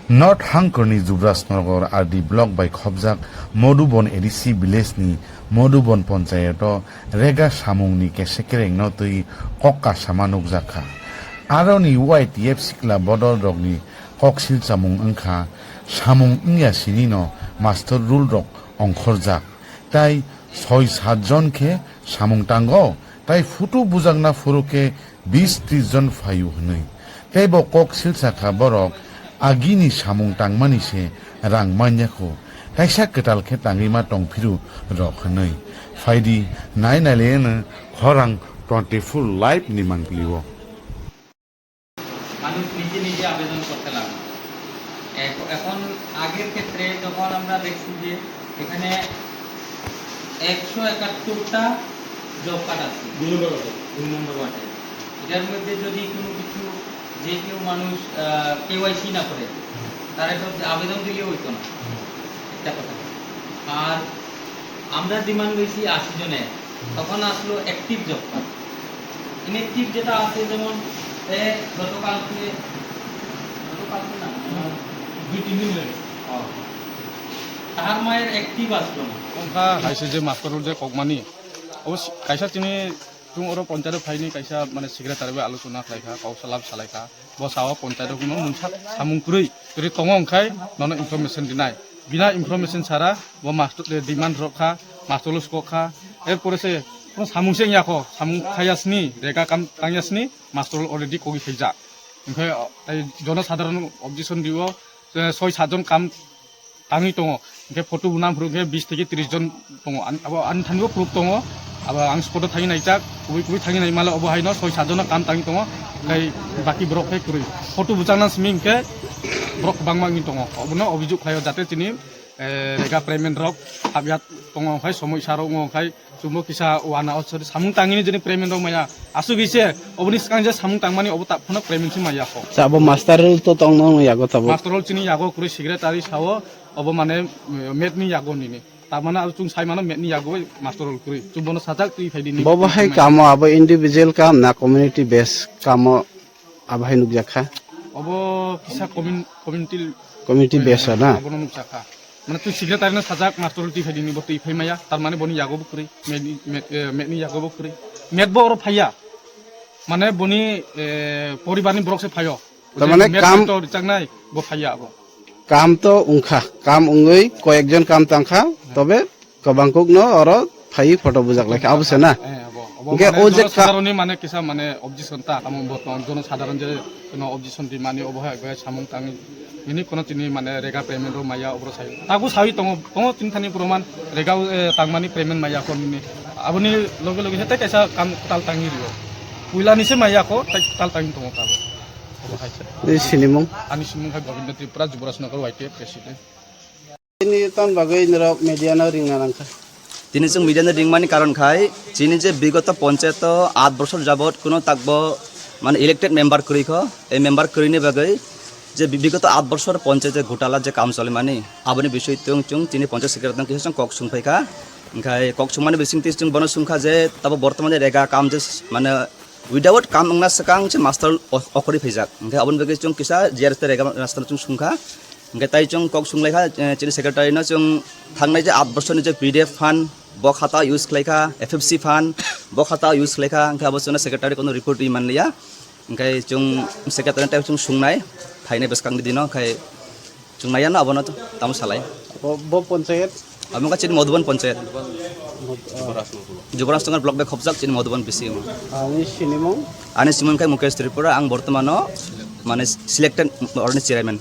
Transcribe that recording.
North Hangkorni Jubrasnogor RD Block by Khobjak Modubon ADC Village ni Modubon Ponchayato Rega Samungni Kesekereng Notui Kokka Samanuk Zakha Aroni YTF Sikla Bodol Rogni Koksil Samung Angkha Samung Ingya Sinino Master Rule Rok Ongkhorjak Tai 6-7 jonke Samung Tango Tai Futu Bujangna Furuke 20-30 jon Fayu Hnui Tai Bo Koksil Sakha Borok Agini samung tangmani se rang manyako kaisa ketal ke tangima tongpiru rokhanoi faidi nai nalen khorang 24 live ni mangpliwo মানুষ নিজে নিজে আবেদন করতে লাগলো এখন আগের ক্ষেত্রে যখন আমরা দেখছি যে এখানে 171টা জব কার্ড আছে 2 নম্বর ওয়ার্ডে এটার মধ্যে যদি কোনো কিছু যে কেউ মানুষ কেওয়াইসি না করে তারা সব আবেদন দিলে হইতো না একটা কথা আর আমরা ডিমান্ড করেছি 80 জনের তখন আসলো অ্যাক্টিভ জব কার্ড ইনঅ্যাক্টিভ যেটা আছে যেমন গতকালকে না 2-3 দিন হয়েছে তাহার মায়ের অ্যাক্টিভ আসলো না সংখ্যা হাইছে যে মাস্টারের যে কগমানি অবশ্য কাইসা তিনি তুম ওর পঞ্চায়েত ফাইনি কাইসা মানে সেক্রেটারিবে আলোচনা খাইখা কাউসালাম সালাইখা বসাওয়া পঞ্চায়েত কোনো মুনসা সামুংকুরই যদি তং অংখাই নন ইনফরমেশন দিনাই বিনা ইনফরমেশন ছাড়া ব মাস্টার ডিমান্ড রক্ষা মাস্টারলস কখা এরপরে সে কোনো সামুংসে ইয়াখো সামুং খাইয়াসনি রেগা কাম তাংয়াসনি মাস্টার অলরেডি কগি খাইজা ओमफ्राय জনসাধারণ অবজেকশন দিব 6-7 জন কাম তাঙি দङ ओमफ्राय फट' बुनामफोर 20 থেকে 30 জন दङ आनथानिबो प्रुफ दङ आबा आं स्पटआव थाङि नायजाक गुबै थाङि नाय माला अबहायनो 6-7 जना काम ताङि दङ ओमफ्राय बाकी ब्रक फै कुरै फट' बुजांना सिमिंके ब्रक बांमांनि दङ अबनो अभियोग खायो जाते तिनि रेगा पेमेन्ट रक हाबियात दङ ओमफ्राय समय सारो ओमफ्राय जुमो किसा वाना असर सामुं ताङिनि जनि पेमेन्ट दङ माया आसु गिसे अबनि सिगां जे सामुं तांमानि अब ताफनो पेमेन्ट सि माया खो साबो मास्टर तो तंग यागो तबो मास्टर चिनि यागो कुरै सेक्रेटारि सावो अब माने मेटनि यागो निनि तामाना आरो तुं साइमानो मेटनि यागो मास्टर कुरै जुबनो साजाक तुइ फाइदिनि बबाहाय काम अब इन्डिभिजुअल काम ना कम्युनिटी बेस काम आबाहाय नुक जाखा अब किसा कम्युनिटी बेस ना अब नुक जाखा মানে তুই সেক্রেটারি না সাজাক মাস্টার টি ফাইদি নিব তুই ফাইমায়া তার মানে বনি ইয়াগো বকুরি মেটনি ইয়াগো বকুরি মেট বড় ফাইয়া মানে বনি পরিবারনি ব্রকসে ফাইও তার মানে কাম তো রিচাক নাই ব ফাইয়া আবো কাম তো উংখা কাম উঙ্গই কয়েকজন কাম তাংখা তবে কবাংকুক ন অর ফাই ফটো বুজাক লাগে অবশ্য না গে ও যে সাধারণই মানে কিসা মানে অবজেকশন তা আমন বর্তমান জনসাধারণ যে কোনো অবজেকশন দি মানে অবহায় গয় সামং তাঙি ini kono tini mane rega payment ro maya obro sai taku sawi tongo tin thani proman rega tangmani payment maya kon ni aboni loge loge hete kaisa kam tal tangi rio puila ni se maya ko tal tangi tongo tabo obo haise ni sinimung ani simung ha gobind tripura jubrasnagar YTF president ini tan bagai nero media na ring nangka তিনি যে মিডিয়ানে রিংমানি কারণ খায় যিনি যে বিগত পঞ্চায়েত 8 বছর যাবত কোনো তাকব মানে ইলেক্টেড মেম্বার করিখ এই মেম্বার করিনে বাগৈ যে বিগত 8 বছর পঞ্চায়েতের ঘোটালা যে কাম চলে মানে আবনি বিষয় চুং তিনি পঞ্চায়েত সেক্রেটারি কিছু কক সুংফাইখা ওখাই কক সুমানে বেসিং টিস্টিং বন সুংখা যে তাব বর্তমানে রেগা কাম যে মানে উইদাউট কাম না সাকাং যে মাস্টার অকরি ফেজাক ওখাই আবনি বেগে চুং কিসা জিআরএস রেগা রাস্তা চুং সুংখা ওখাই তাই চুং কক সুংলাইখা চিনি সেক্রেটারি না চুং থাংনাই যে 8 বছরনি যে পিডিএফ ফান্ড ব খাতা ইউজ খাইখা এফএফসি ফান্ড ব খাতা ইউজ খাইখা ওখাই অবশ্যই সেক্রেটারি কোনো রিপোর্ট ইমান লিয়া ওখাই চুং সেক্রেটারি টাইপ চুং সুংনাই थाइने बेसकां दिनो खाय चुंनाया ना अबनो तो ताम सालाय बो पंचायत आमुका चिन मधुबन पंचायत जुबराजनगर ब्लक बे खबजाक चिन मधुबन बिसि आनि सिमन खाय मुकेश त्रिपुरा आं बर्तमानो माने सिलेक्टेड अर्डिनेन्स चेयरमैन